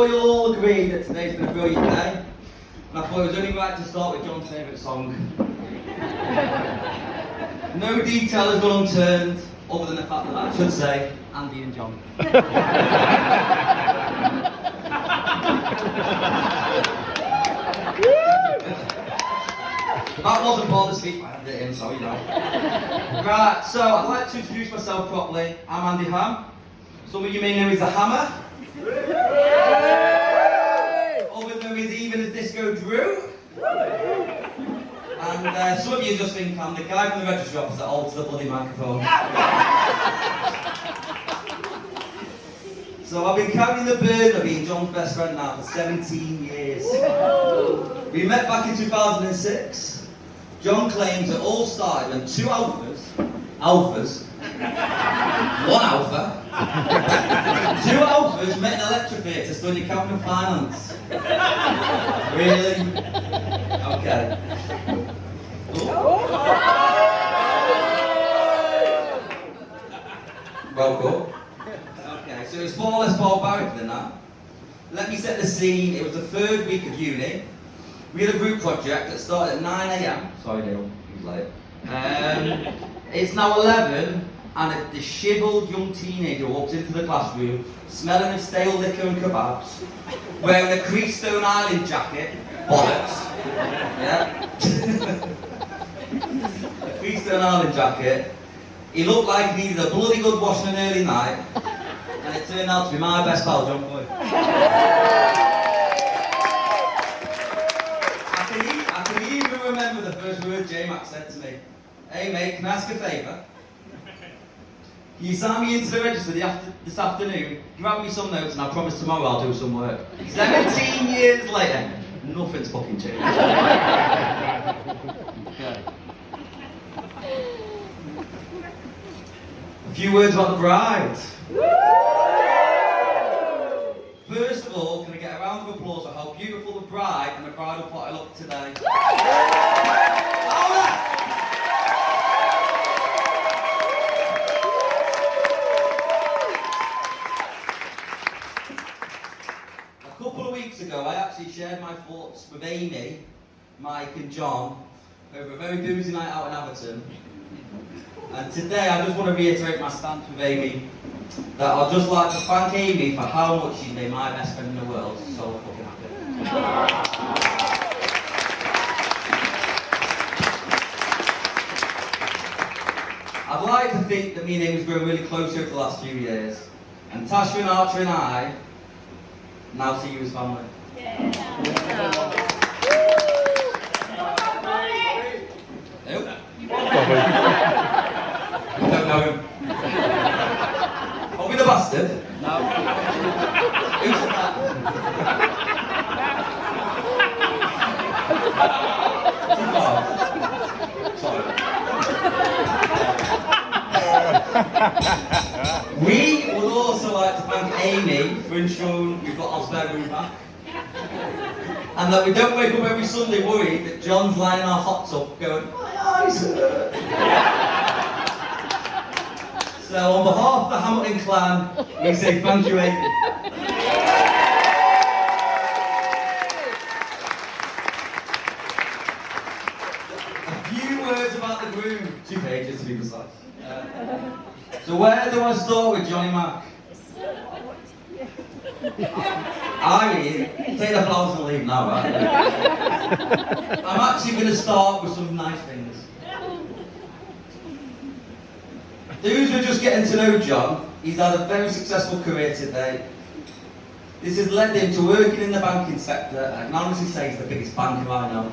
sure you'll all agree that today's been a brilliant day. And I thought it was only right to start with John's favourite song. No detail has gone unturned, other than the fact that I should say Andy and John. That wasn't part of the speech, I had it in, so you know. Right, so I'd like to introduce myself properly. I'm Andy Ham. Some of you may know me as the Hammer. Others know me as Even as Disco Drew. And some of you just think I'm the guy from the registry office that holds the bloody microphone. So I've been carrying the burden of being John's best friend now for 17 years. We met back in 2006. John claims it all started when two alphas, one alpha, two alphas met in a lecture theatre to study accounting and finance. Really? Okay. Well, cool. Okay, so it's far less barbaric than that. Let me set the scene. It was the third week of uni. We had a group project that started at 9 AM. Sorry, Neil, he was late. It's now 11, and a dishevelled young teenager walks into the classroom, smelling of stale liquor and kebabs, wearing a Creastone Island jacket, bollocks. Yeah. A Creastone Island jacket. He looked like he needed a bloody good wash on an early night, and it turned out to be my best pal, John Boyd. I can even remember the first word J-Mac said to me. Hey mate, can I ask a favour? Can you sign me into the register this afternoon? Grab me some notes and I promise tomorrow I'll do some work. 17 years later, nothing's fucking changed. Okay. A few words about the bride. First of all, can I get a round of applause for how beautiful the bride and the bridal party look today? A couple of weeks ago, I actually shared my thoughts with Amy, Mike and John over a very boozy night out in Abberton. And today I just want to reiterate my stance with Amy that I'd just like to thank Amy for how much she's made my best friend in the world so fucking happy. I'd like to think that me and Amy's grown really close over the last few years, and Tasha and Archer and I now see you as family. Yeah. Nope. Don't know him. Are we the bastard? No. Who said that? Too far. Sorry. We would also like to thank Amy for ensuring we've got our spare room back. And that we don't wake up every Sunday worried that John's lying in our hot tub going, my eyes hurt. So on behalf of the Hamilton clan, we say thank you, Amy. A few words about the groom, 2 pages to be precise. So where do I start with Johnny Mac? I mean, take the flowers and leave now, right? I'm actually going to start with some nice things. Those who are just getting to know John, he's had a very successful career today. This has led him to working in the banking sector, and I can honestly say he's the biggest banker I know.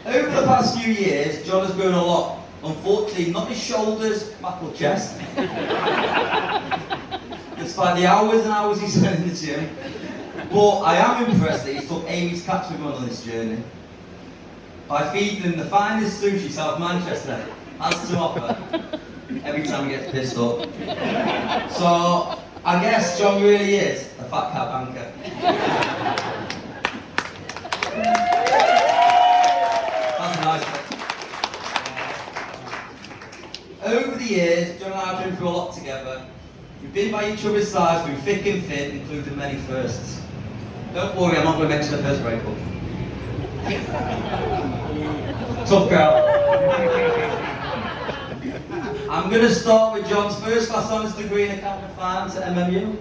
Over the past few years, John has grown a lot. Unfortunately, not his shoulders, back or chest. Despite the hours and hours he spent in the gym. But I am impressed that he's took Amy's cats with him on this journey. By feeding him the finest sushi South Manchester has to offer every time he gets pissed up. So, I guess John really is a fat cat banker. That's nice. Over the years, John and I have been through a lot together. We've been by each other's sides through thick and thin, including many firsts. Don't worry, I'm not going to mention the first breakup. Tough girl. I'm going to start with John's first class honours degree in accounting and finance at MMU.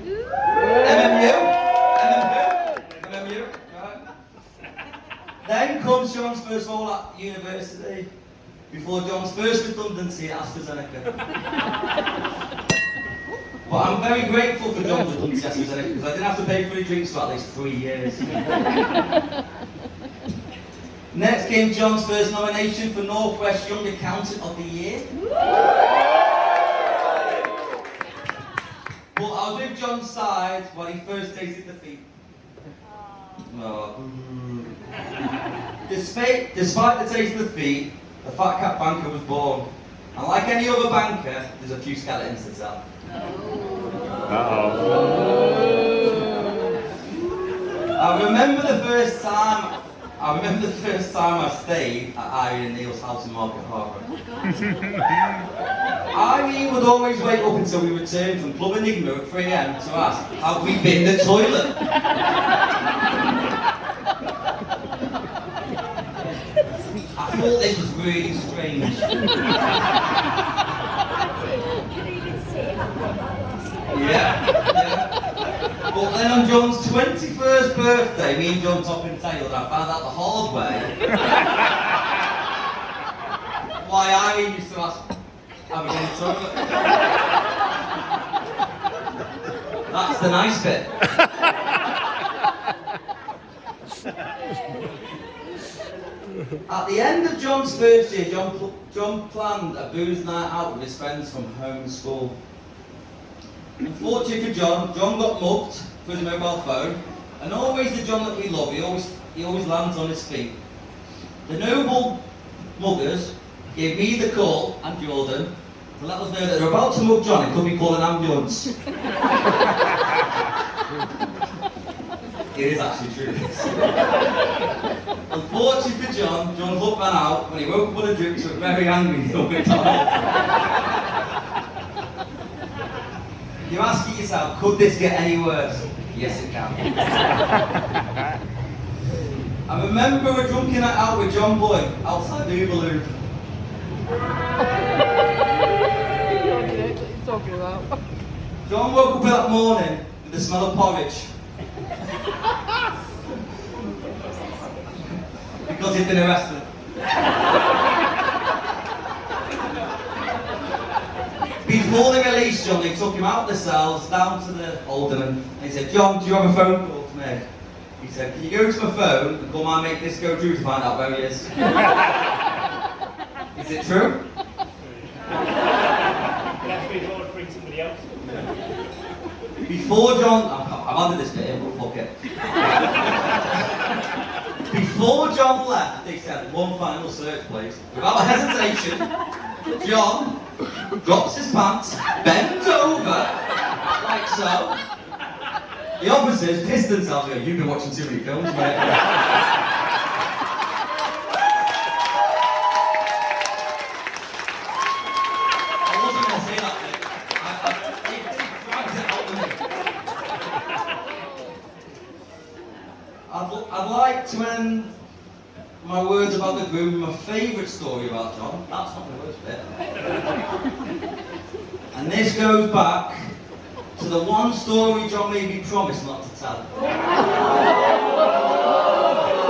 MMU, right. Then comes John's first role at university, before John's first redundancy at AstraZeneca. But I'm very grateful for John's redundancy at AstraZeneca because I didn't have to pay for any drinks for at least 3 years. Next came John's first nomination for Northwest Young Accountant of the Year. But I was with John's side when he first tasted defeat. Oh. Despite the taste of defeat, the Fat Cat Banker was born. And like any other banker, there's a few skeletons to tell. I remember the first time I stayed at Irene and Neil's house in Market Harbour. Irene would always wait up until we returned from Club Enigma at 3 AM to ask, have we been the toilet? I thought this was really strange. Yeah. But then on John's 21st birthday, me and John Topping Taylor, I found out the hard way why I used to ask, have we been the toilet? That's the nice bit. At the end of John's first year, John planned a booze night out with his friends from home school. Unfortunately for John got mugged for his mobile phone, and always the John that we love, he always lands on his feet. The noble muggers gave me the call, and Jordan, to let us know that they're about to mug John and could be called an ambulance. It is actually true. Unfortunately for John's luck ran out when he woke up with a drink to a very angry Neil McDonald. You're asking yourself, could this get any worse? Yes, it can. I remember a drunken night out with John Boy outside the Uber Loop. What are you talking about? John woke up that morning with the smell of porridge. Because he'd been arrested. Before they released John, they took him out of the cells, down to the alderman, and he said, John, do you have a phone call to make? He said, can you go to my phone and call my mate Disco Drew to find out where he is? Is it true? Before John, I've added this bit in, but fuck it. Before John left, they said, one final search, please. Without hesitation, John drops his pants, bends over, like so. The officers pissed themselves and go, you've been watching too many films, mate. I wasn't going to say that bit. It drags it out of me. I'd like to end my words about the groom with my favourite story about John. That's not the worst bit. And this goes back to the one story John made me promise not to tell.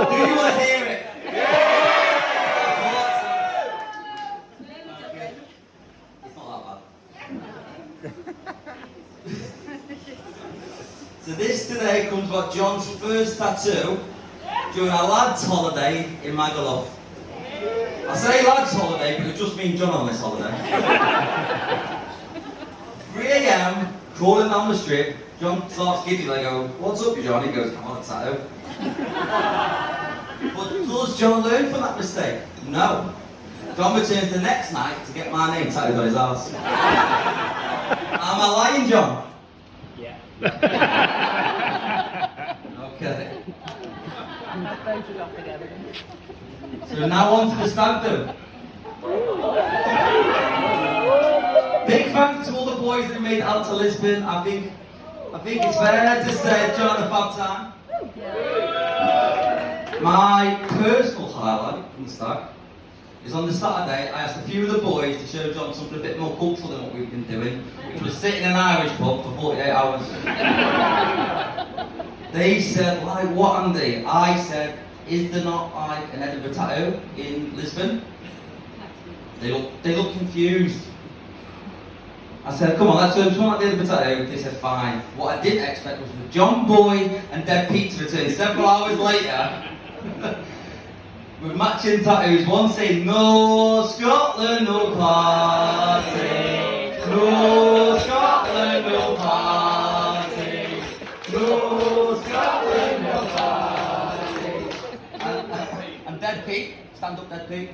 Do you want to hear it? Okay. It's not that bad. So this today comes about John's first tattoo during our lads' holiday in Magaluf. I say lads' holiday, but it just means John on this holiday. 3 AM, crawling down the strip, John starts giddy, I go, what's up, John? He goes, I want a tattoo. But does John learn from that mistake? No. John returns the next night to get my name tattooed on his arse. Am I lying, John? Yeah. Okay. Photograph together. So now on to the stag do. Big thanks to all the boys boys that made it out to Lisbon, I think it's fair to say John had a fab time. My personal highlight from the start is on the Saturday, I asked a few of the boys to show John something a bit more cultural than what we've been doing, which was sitting in an Irish pub for 48 hours. They said, like, what, Andy? I said, is there not like an Edinburgh tattoo in Lisbon? They look confused. I said, come on, let's do something like the Edinburgh tattoo. They said, fine. What I didn't expect was for John Boy and Dead Pete to return several hours later with matching tattoos. One saying, no Scotland, no party. No Scotland, no party. No Scotland, no party. And Dead Pete, stand up, Dead Pete.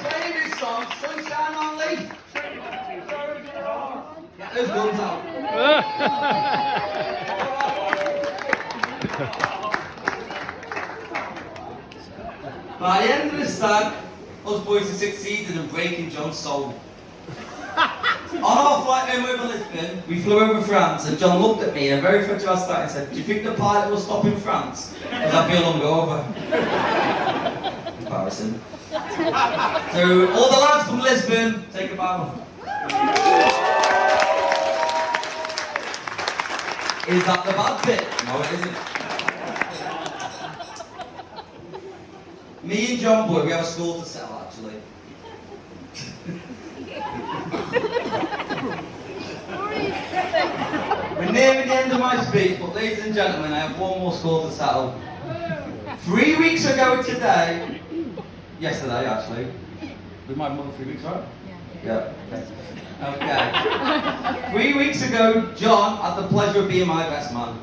Famous song, Sunshine on Leaf. Get those guns out. By the end of the stag, us boys had succeeded in breaking John's soul. On our flight home over Lisbon, we flew over France, and John looked at me in a very fragile state and said, do you think the pilot will stop in France? Because I feel hungover. Embarrassing. So, all the lads from Lisbon, take a bow. Is that the bad bit? No, it isn't. Me and John Boy, we have a score to settle, actually. We're nearing the end of my speech, but ladies and gentlemen, I have one more score to settle. 3 weeks ago today, yesterday actually, with my mother 3 weeks, right? Yeah. Okay. 3 weeks ago, John had the pleasure of being my best man.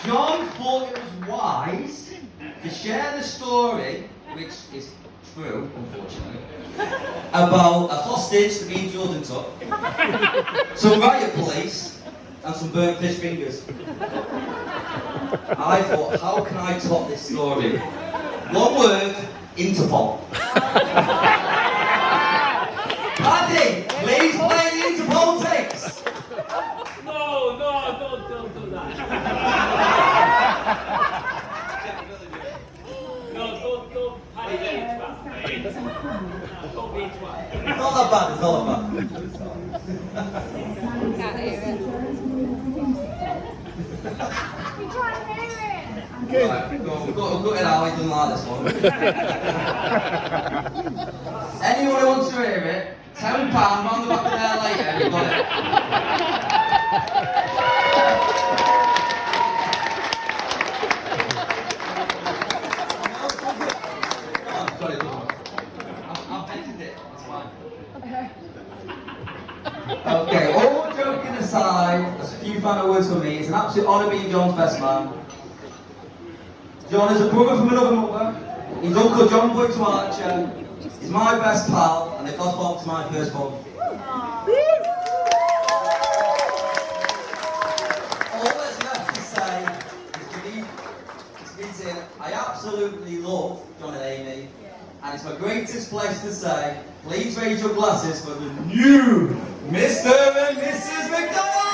John thought it was wise to share the story, which is true, unfortunately, about a hostage that me and Jordan took, some riot police, and some burnt fish fingers. I thought, how can I top this story? One word, Interpol. Paddy, please play the Interpol tapes. No, don't do that. No, don't Paddy, get into that. Don't be into that. It's not that bad, it's not that Can't hear it. bad. Right, we've got it out, he doesn't like this one. Anyone who wants to hear it, £10 round the back of there later, you've got it. Sorry, I've edited it, it's fine. Okay, all joking aside, there's a few final words for me. It's an absolute honour being John's best man. John is a brother from another mother. He's Uncle John Boy to Archer. He's my best pal, and the godfather to my firstborn. All that's left to say is to me, I absolutely love John and Amy, and it's my greatest pleasure to say, please raise your glasses for the new Mr. and Mrs. McDonald!